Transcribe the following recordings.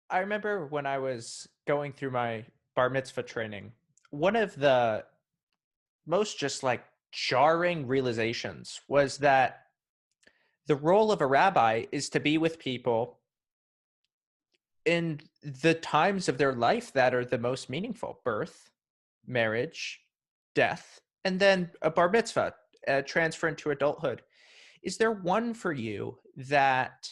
I remember when I was going through my bar mitzvah training, one of the most just like jarring realizations was that the role of a rabbi is to be with people in the times of their life that are the most meaningful: birth, marriage, death, and then a bar mitzvah, a transfer into adulthood. Is there one for you that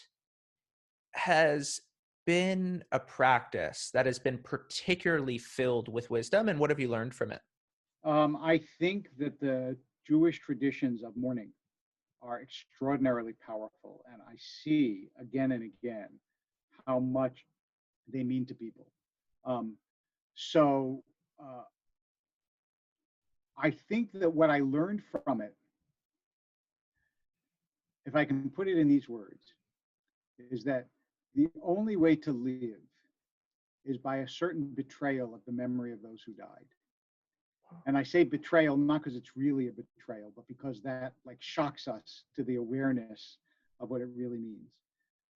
has been a practice that has been particularly filled with wisdom, and what have you learned from it? I think that the Jewish traditions of mourning are extraordinarily powerful, and I see again and again how much they mean to people. Um, so uh, I think that what I learned from it, if I can put it in these words, is that the only way to live is by a certain betrayal of the memory of those who died. And I say betrayal not because it's really a betrayal, but because that like shocks us to the awareness of what it really means.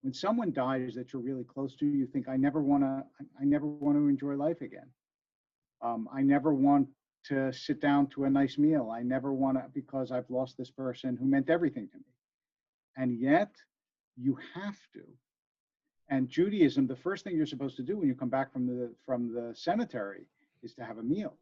When someone dies that you're really close to, you think, I never want to enjoy life again. I never want to sit down to a nice meal. I never want to, because I've lost this person who meant everything to me. And yet you have to. And Judaism, the first thing you're supposed to do when you come back from the cemetery is to have a meal.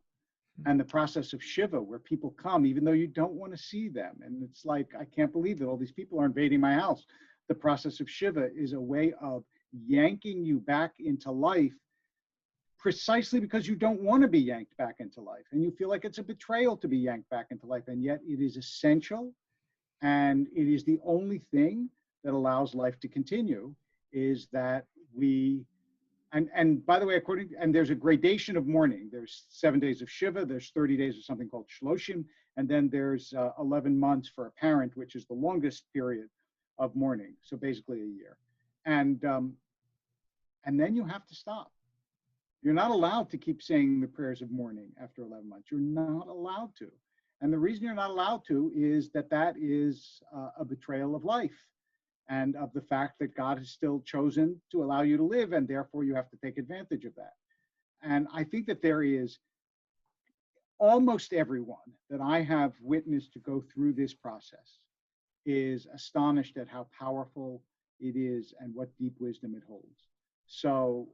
And the process of Shiva, where people come, even though you don't want to see them. And it's like, I can't believe that all these people are invading my house. The process of Shiva is a way of yanking you back into life precisely because you don't want to be yanked back into life. And you feel like it's a betrayal to be yanked back into life. And yet it is essential. And it is the only thing that allows life to continue, is that we and by the way, and there's a gradation of mourning. There's 7 days of Shiva, there's 30 days of something called Shloshim, and then there's 11 months for a parent, which is the longest period of mourning. So basically a year. And then you have to stop. You're not allowed to keep saying the prayers of mourning after 11 months. You're not allowed to. And the reason you're not allowed to is that that is a betrayal of life, and of the fact that God has still chosen to allow you to live, and therefore you have to take advantage of that. And I think that there is almost everyone that I have witnessed to go through this process is astonished at how powerful it is and what deep wisdom it holds. So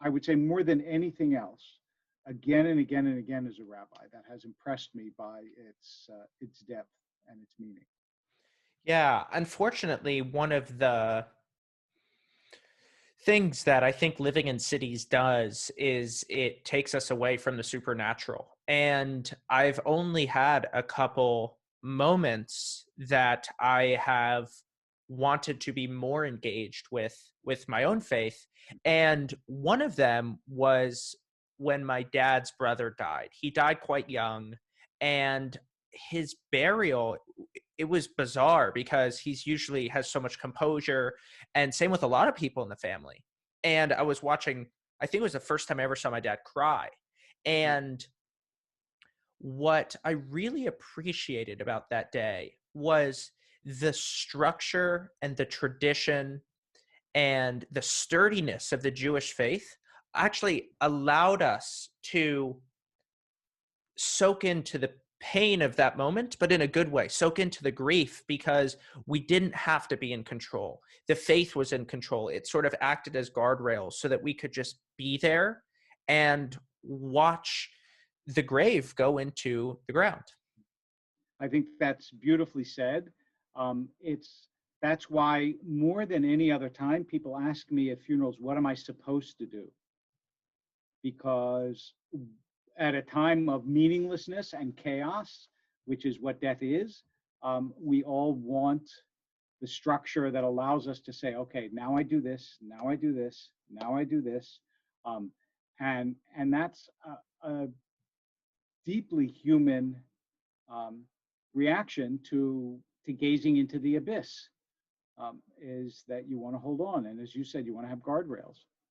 I would say more than anything else, again and again and again as a rabbi, that has impressed me by its depth and its meaning. Yeah, unfortunately, one of the things that I think living in cities does is it takes us away from the supernatural. And I've only had a couple moments that I have wanted to be more engaged with my own faith. And one of them was when my dad's brother died. He died quite young, and his burial, it was bizarre because he's usually has so much composure, and same with a lot of people in the family. And I was watching, I think it was the first time I ever saw my dad cry. And what I really appreciated about that day was the structure and the tradition and the sturdiness of the Jewish faith actually allowed us to soak into the pain of that moment, but in a good way, soak into the grief, because we didn't have to be in control. The faith was in control. It sort of acted as guardrails so that we could just be there and watch the grave go into the ground. I think that's beautifully said. It's That's why more than any other time, people ask me at funerals, "What am I supposed to do?" Because at a time of meaninglessness and chaos, which is what death is, we all want the structure that allows us to say, "Okay, now I do this, now I do this, now I do this," um, and that's a deeply human um, reaction to gazing into the abyss, is that you want to hold on, and as you said, you want to have guardrails.